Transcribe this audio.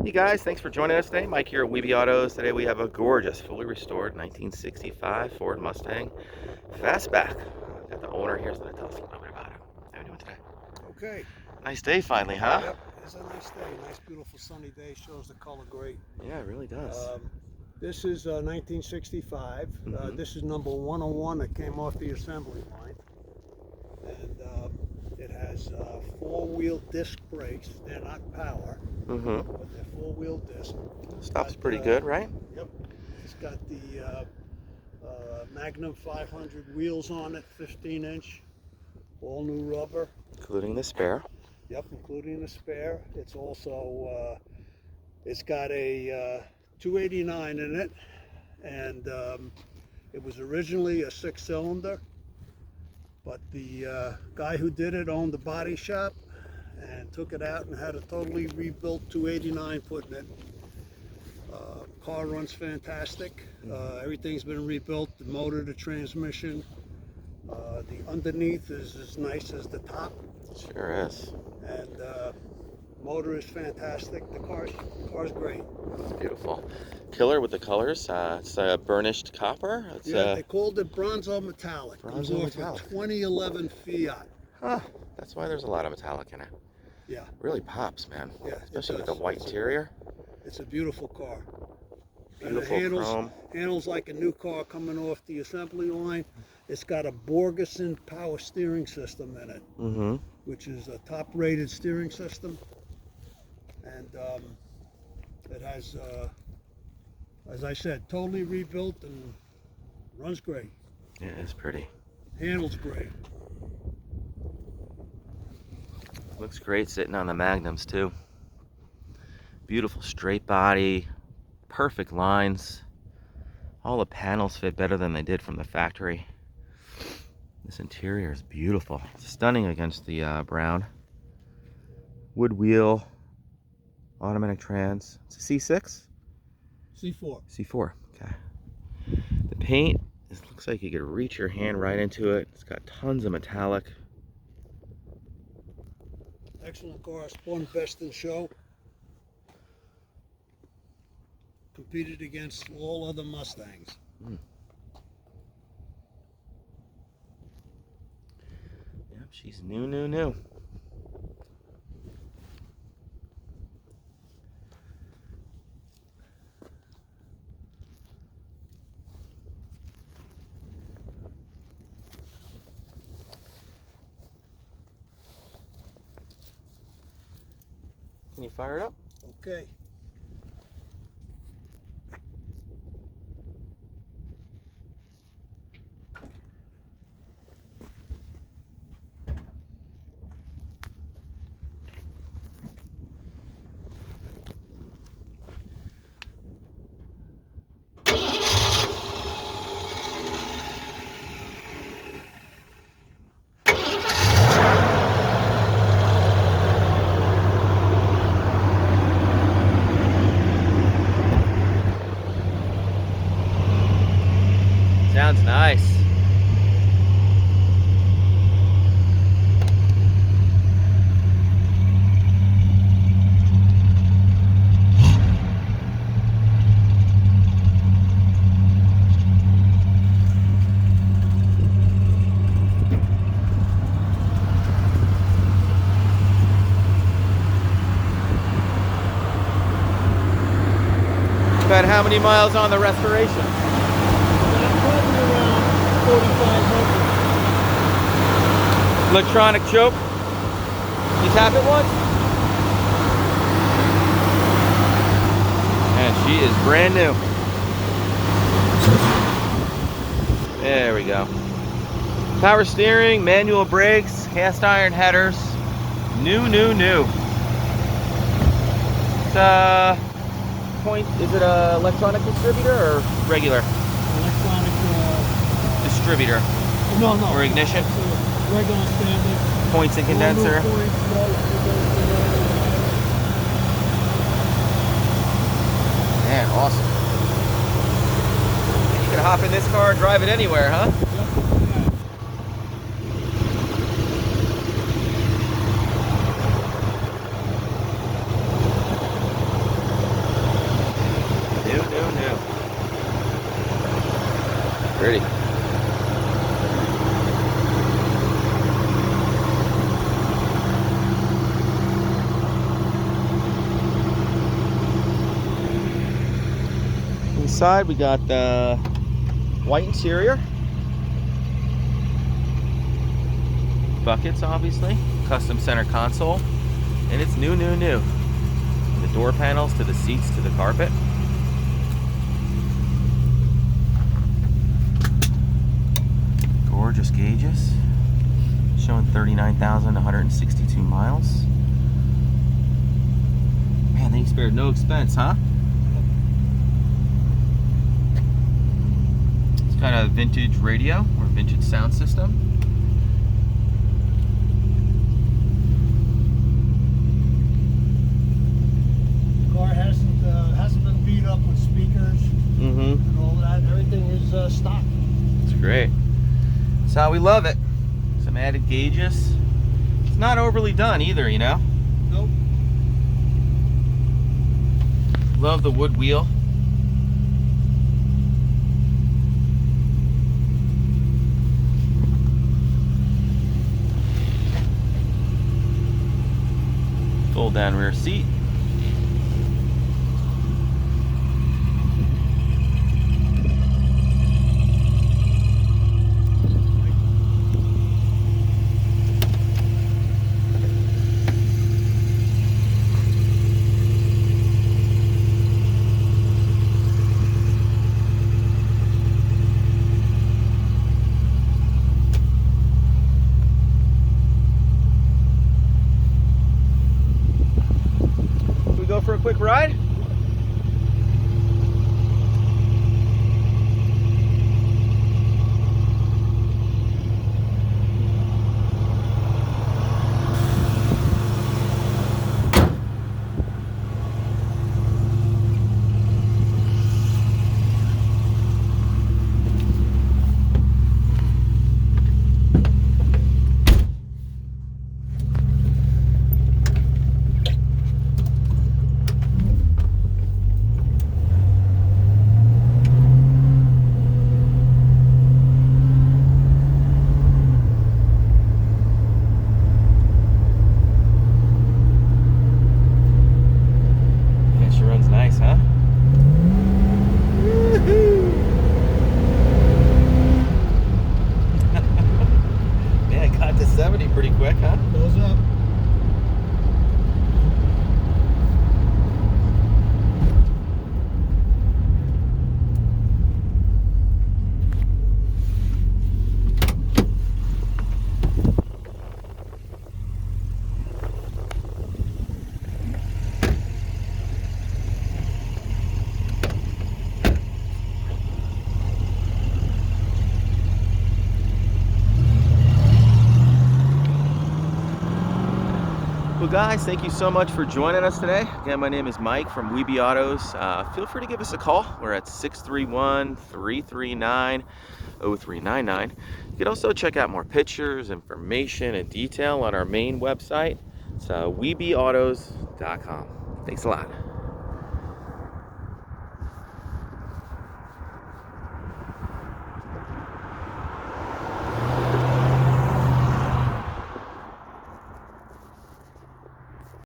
Hey guys, thanks for joining us today. Mike here at WeBe Autos. Today we have a gorgeous, fully restored 1965 Ford Mustang Fastback. Got the owner here, so going to tell us a little bit about it. How are you doing today? Okay. Nice day finally, huh? Yep, it's a nice day. Nice, beautiful sunny day. Shows the color great. Yeah, it really does. This is 1965. This is number 101 that came off the assembly line. And it has four-wheel disc brakes. They're not power, but they're four-wheel disc. Stuff's pretty good, right? Yep. It's got the Magnum 500 wheels on it, 15-inch, all new rubber. Including the spare. Yep, including the spare. It's also, it's got a 289 in it, and it was originally a 6-cylinder, but the guy who did it owned the body shop and took it out and had a totally rebuilt 289 put in it. Car runs fantastic. Everything's been rebuilt, the motor, the transmission. The underneath is as nice as the top. Sure is. And motor is fantastic. The car's great. It's beautiful. Killer with the colors. It's burnished copper. It's, they called it Bronzo Metallic. Bronzo it was off Metallic. a 2011 Fiat. Huh. That's why there's a lot of metallic in it. Yeah. Really pops, man. Yeah. Especially with the white interior. It's a beautiful car. Beautiful and it chrome. handles like a new car coming off the assembly line. It's got a Borgeson power steering system in it, which is a top-rated steering system. And it has, as I said, totally rebuilt and runs great. Yeah, it's pretty. Handles great. Looks great sitting on the Magnums too. Beautiful straight body, perfect lines. All the panels fit better than they did from the factory. This interior is beautiful. It's stunning against the brown. Wood wheel, automatic trans. It's a C6? C4. C4, okay. The paint, it looks like you could reach your hand right into it. It's got tons of metallic. Excellent car, spun best in show. Competed against all other Mustangs. Yep, she's new. Can you fire it up? Okay. Sounds nice. About how many miles on the restoration? Probably around 4,500. Electronic choke. You tap it once? And she is brand new. There we go. Power steering, manual brakes, cast iron headers. New. It's is it a electronic distributor or regular? Electronic Distributor. no. Or ignition? Regular standard. Points and condenser. Man, awesome. You can hop in this car and drive it anywhere, huh? Pretty. Inside we got the white interior, buckets obviously, custom center console, and it's new. From the door panels to the seats to the carpet. Gorgeous gauges, showing 39,162 miles. Man, they spared no expense, huh? It's got a vintage radio or vintage sound system. The car hasn't been beat up with speakers and all that. Everything is stock. It's great. That's how we love it. Some added gauges. It's not overly done either, you know? Nope. Love the wood wheel. Fold down rear seat. Go for a quick ride? Nice, huh? Man, it got to 70 pretty quick, huh? Goes up. Well guys, thank you so much for joining us today. Again, my name is Mike from WeBe Autos. Feel free to give us a call. We're at 631-339-0399. You can also check out more pictures, information, and detail on our main website. It's webeautos.com. Thanks a lot.